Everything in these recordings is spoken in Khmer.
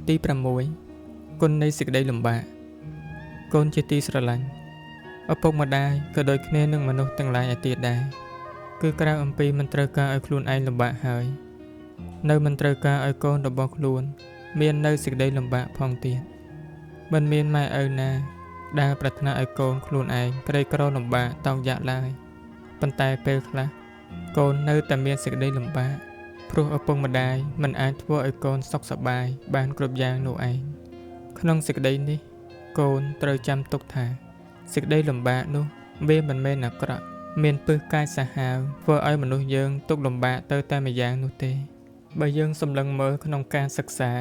ទី6គុណនៃសេចក្តីលំបាកកូនជាទីស្រឡាញ់ឪពុកម្ដាយក៏ដូចគ្នានឹងមនុស្សទាំងឡាយឯទៀតដែរគឺក្រៅអំពីមិនត្រូវការឲ្យខ្លួនឯងលំបាកហើយនៅមិនត្រូវការឲ្យកូនរបស់ខ្លួនមាននៅសេចក្តីលំបាកផងទៀតមិនមានម៉ែឪណាដែលប្រាថ្នាឲ្យកូនខ្លួនឯងក្រីក្រលំបាកតោកយ៉ាក់ឡើយប៉ុន្តែពេលខ្លះកូននៅតែមានសេចក្តីលំបាកព្រោះឪពុកម្ដាយមិនអាចធ្វើឲ្យកូនសុខសប្បាយបានគ្រប់យ៉ាងនោះឯងក្នុងសេចក្តីនេះកូនត្រូវចាំទុកថាសេចក្តីលំបាកនោះវាមិនមែនអាក្រក់មានពឹសកាយសាហាវធ្វើឲ្យមនុស្សយើងទុកលំបាកទៅតែម្យ៉ាងនោះទេបើយើងសម្លឹងមើលក្នុងការសិក្សា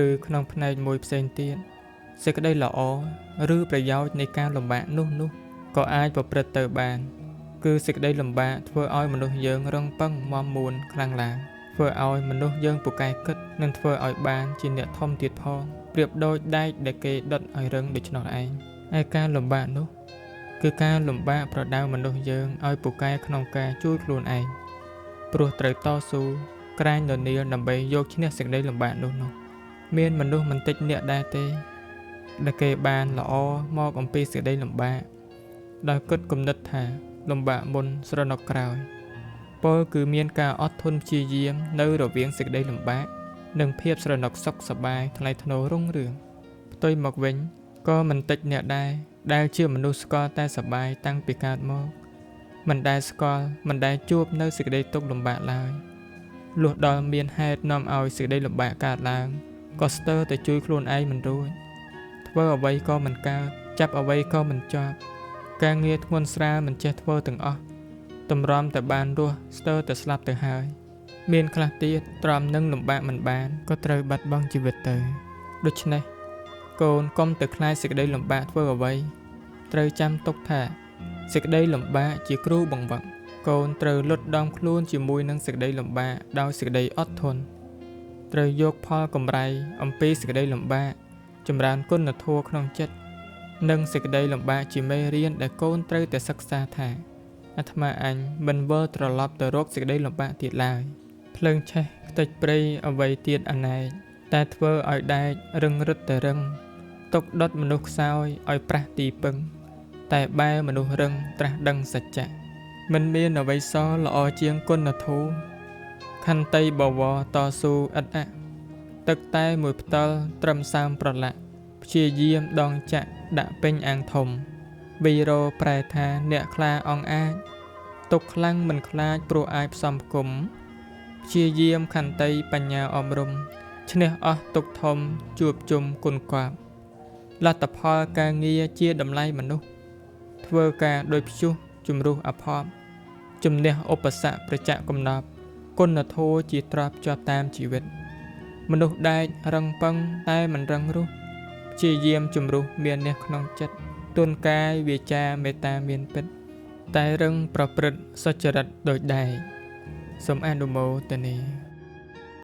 ឬក្នុងផ្នែកមួយផ្សេងទៀតសេចក្តីល្អឬប្រយោជន៍នៃការលំបាកនោះក៏អាចប្រព្រឹត្តទៅបានគឺសេចក្តីលំបាកធ្វើឲ្យមនុស្សយើងរឹងប៉ឹងមាំមួនខ្លាំងឡើងធ្វើឲ្យមនុស្សយើងពូកែគិតនិងធ្វើឲ្យបានជាអ្នកធំទៀតផងប្រៀបដូចដែកដែលគេដុតឲ្យរឹងដូច្នោះឯងហើយការលំបាកនោះគឺការលំបាកប្រដៅមនុស្សយើងឲ្យពូកែក្នុងការជួយខ្លួនឯងព្រោះត្រូវតស៊ូក្រែងននៀលដើម្បីយកឈ្នះសេចក្តីលំបាកនោះមានមនុស្សមិនតិចអ្នកដែរទេដែលគេបានល្អមកអំពីសេចក្តីលំបាកដោយគិតគំនិតថាលំបាកមុនស្រណុកក្រោយពោលគឺមានការអត់ធន់ព្យាយាមនៅរវាងសេចក្តីលំបាកនិងភាពស្រណុកសុខសប្បាយថ្លៃថ្នូររុងរឿងផ្ទុយមកវិញក៏មិនតិចអ្នកដែរដែលជាមនុស្សស្គាល់តែសប្បាយតាំងពីកើតមកមិនដែលស្គាល់មិនដែលជួបនៅសេចក្តីទុក្ខលំបាកឡើយលុះដល់មានហេតុនាំឲ្យសេចក្តីលំបាកកើតឡើងក៏ស្ទើរតែជួយខ្លួនឯងមិនរួចធ្វើអ្វីក៏មិនកើតចាប់អ្វីក៏មិនជាប់ការងារធ្ងន់ស្រាលមិនចេះធ្វើទាំងអស់តម្រាំតែបានរស់ស្ទើរតែស្លាប់ទៅហើយមានខ្លះទៀតទ្រាំនឹងលំបាកមិនបានក៏ត្រូវបាត់បង់ជីវិតទៅដូច្នេះកូនកុំទៅខ្លាចសេចក្តីលំបាកធ្វើអ្វីត្រូវចាំទុកថាសេចក្តីលំបាកជាគ្រូបង្វឹកកូនត្រូវលុតដំខ្លួនជាមួយនឹងសេចក្តីលំបាកដោយសេចក្តីអត់ធន់ត្រូវយកផលកម្រៃអំពីសេចក្តីលំបាកចម្រើនគុណធម៌ក្នុងចិត្តនិងសេចក្តីលំបាកជាមេរៀនដែលកូនត្រូវតែសិក្សាថាអាត្មាអញមិនវិលត្រឡប់ទៅរកសេចក្តីលំបាកទៀតឡើយភ្លើងឆេះខ្ទេចព្រៃអ្វីទៀតអណែកតែធ្វើឲ្យដែករឹងរឹតតែរឹងទុកដុតមនុស្សខ្សោយឲ្យប្រះទីពឹងតែបែរមនុស្សរឹងត្រាស់ដឹងសច្ចៈមិនមានអ្វីសល្អជាងគុណធម៌ខន្តីបវរតស៊ូឥតអាក់ទឹកតែមួយផ្តិលត្រឹមសើមប្រឡាក់ព្យាយាមដងចាក់ដាក់ពេញអាងធំវីរោប្រែថាអ្នកខ្លាអង្អាចទុកខ្លាំងមិនខ្លាចព្រោះអាចផ្សំគុំព្យាយាមខន្តីបញ្ញាអប់រំឈ្នះអស់ទុកធំជួបជុំគុណកប់លទ្ធផលការងារជាតម្លៃមនុស្សធ្វើការដោយព្យុះជំរុះអភ័ព្វជំនះឧបសគ្គប្រចាក់កំណប់គុណធម៌ជាទ្រព្យជាប់តាមជីវិតមនុស្សដែករឹងប៉ឹងតែមិនរឹងរូសព្យាយាមជំរុះមានអ្នកក្នុងចិត្តទន់កាយវាចាមេត្តាមានពិតតែរឹងប្រព្រឹត្តសុចរិតដោយដែកសូមអនុមោទនា